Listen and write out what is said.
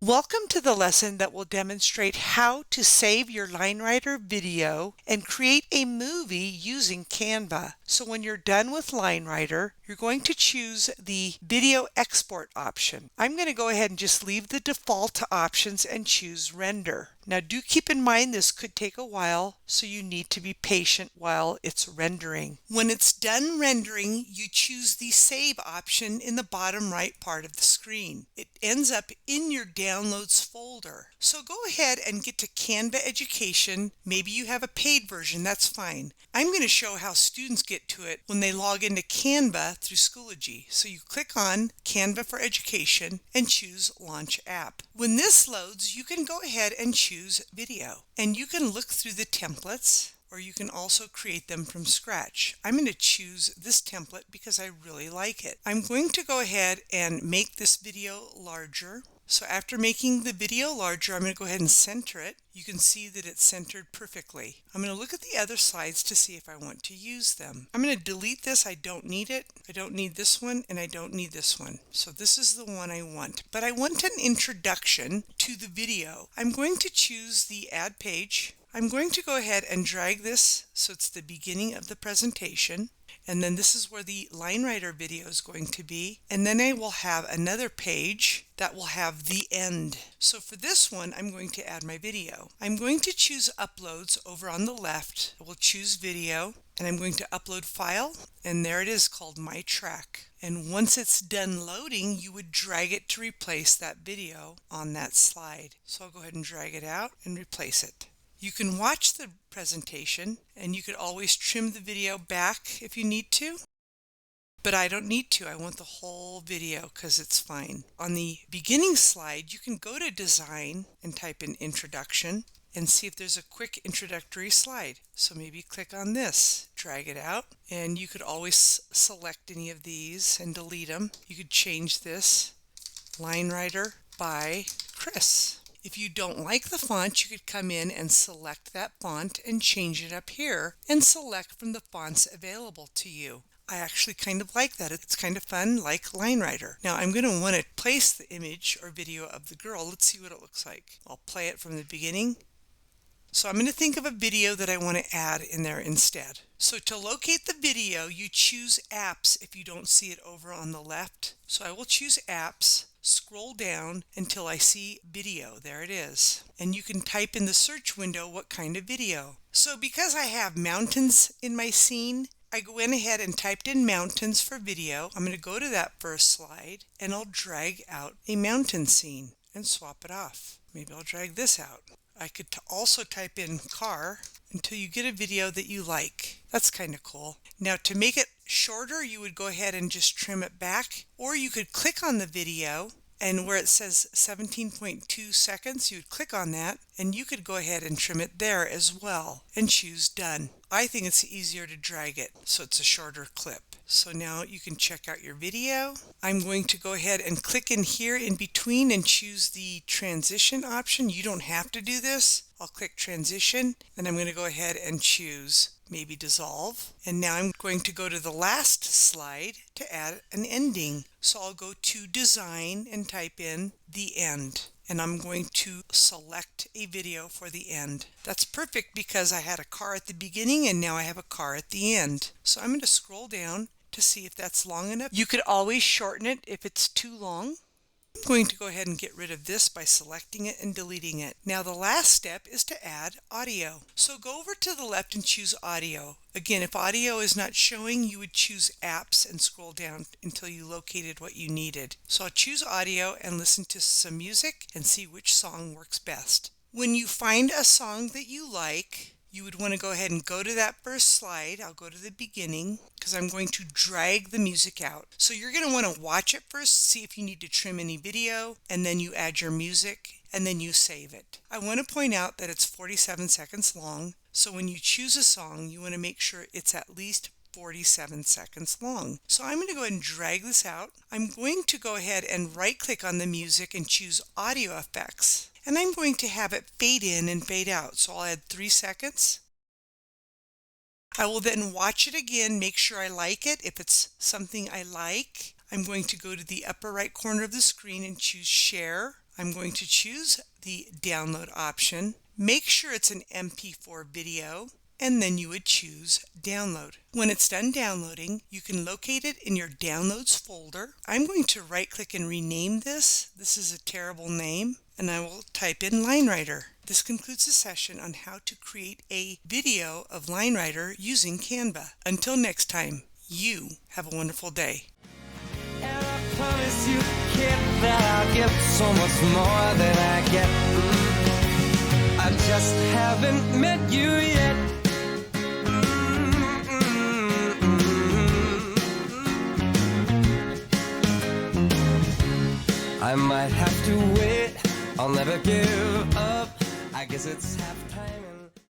Welcome to the lesson that will demonstrate how to save your Linerider video and create a movie using Canva. So when you're done with Linerider, you're going to choose the video export option. I'm going to go ahead and just leave the default options and choose render. Now do keep in mind this could take a while, so you need to be patient while it's rendering. When it's done rendering, you choose the save option in the bottom right part of the screen. It ends up in your downloads folder. So go ahead and get to Canva Education. Maybe you have a paid version, that's fine. I'm going to show how students get to it when they log into Canva through Schoology. So you click on Canva for Education and choose Launch App. When this loads, you can go ahead and choose video. And you can look through the templates, or you can also create them from scratch. I'm going to choose this template because I really like it. I'm going to go ahead and make this video larger. So after making the video larger, I'm going to go ahead and center it. You can see that it's centered perfectly. I'm going to look at the other slides to see if I want to use them. I'm going to delete this. I don't need it. I don't need this one, and I don't need this one. So this is the one I want. But I want an introduction to the video. I'm going to choose the Add Page. I'm going to go ahead and drag this so it's the beginning of the presentation. And then this is where the Linerider video is going to be. And then I will have another page that will have the end. So for this one, I'm going to add my video. I'm going to choose Uploads over on the left. I will choose Video, and I'm going to upload file, and there it is called My Track. And once it's done loading, you would drag it to replace that video on that slide. So I'll go ahead and drag it out and replace it. You can watch the presentation, and you could always trim the video back if you need to, but I don't need to. I want the whole video because it's fine. On the beginning slide, you can go to Design and type in Introduction and see if there's a quick introductory slide. So maybe click on this, drag it out, and you could always select any of these and delete them. You could change this, Linerider by Chris. If you don't like the font, you could come in and select that font and change it up here and select from the fonts available to you. I actually kind of like that. It's kind of fun, like Linerider. Now I'm going to want to place the image or video of the girl. Let's see what it looks like. I'll play it from the beginning. So I'm going to think of a video that I want to add in there instead. So to locate the video, you choose Apps if you don't see it over on the left. So I will choose Apps. Scroll down until I see video. There it is. And you can type in the search window what kind of video. So because I have mountains in my scene, I went ahead and typed in mountains for video. I'm going to go to that first slide and I'll drag out a mountain scene and swap it off. Maybe I'll drag this out. I could also type in car until you get a video that you like. That's kind of cool. Now to make it shorter, you would go ahead and just trim it back, or you could click on the video and where it says 17.2 seconds, you would click on that and you could go ahead and trim it there as well and choose done. I think it's easier to drag it so it's a shorter clip. So now you can check out your video. I'm going to go ahead and click in here in between and choose the transition option. You don't have to do this. I'll click transition and I'm going to go ahead and choose maybe dissolve. And now I'm going to go to the last slide to add an ending. So I'll go to design and type in the end. And I'm going to select a video for the end. That's perfect because I had a car at the beginning and now I have a car at the end. So I'm going to scroll down to see if that's long enough. You could always shorten it if it's too long. I'm going to go ahead and get rid of this by selecting it and deleting it. Now the last step is to add audio. So go over to the left and choose audio. Again, if audio is not showing, you would choose apps and scroll down until you located what you needed. So I'll choose audio and listen to some music and see which song works best. When you find a song that you like, you would want to go ahead and go to that first slide. I'll go to the beginning because I'm going to drag the music out. So you're going to want to watch it first, see if you need to trim any video, and then you add your music, and then you save it. I want to point out that it's 47 seconds long. So when you choose a song, you want to make sure it's at least 47 seconds long. So I'm going to go ahead and drag this out. I'm going to go ahead and right click on the music and choose audio effects. And I'm going to have it fade in and fade out. So I'll add 3 seconds. I will then watch it again, make sure I like it. If it's something I like, I'm going to go to the upper right corner of the screen and choose Share. I'm going to choose the download option. Make sure it's an MP4 video, and then you would choose download. When it's done downloading, you can locate it in your downloads folder. I'm going to right click and rename this. This is a terrible name, and I will type in Linerider. This concludes the session on how to create a video of Linerider using Canva. Until next time, you have a wonderful day. And I promise you, kid, that I'll give so much more than I get. I just haven't met you yet. I might have to wait, I'll never give up. I guess it's half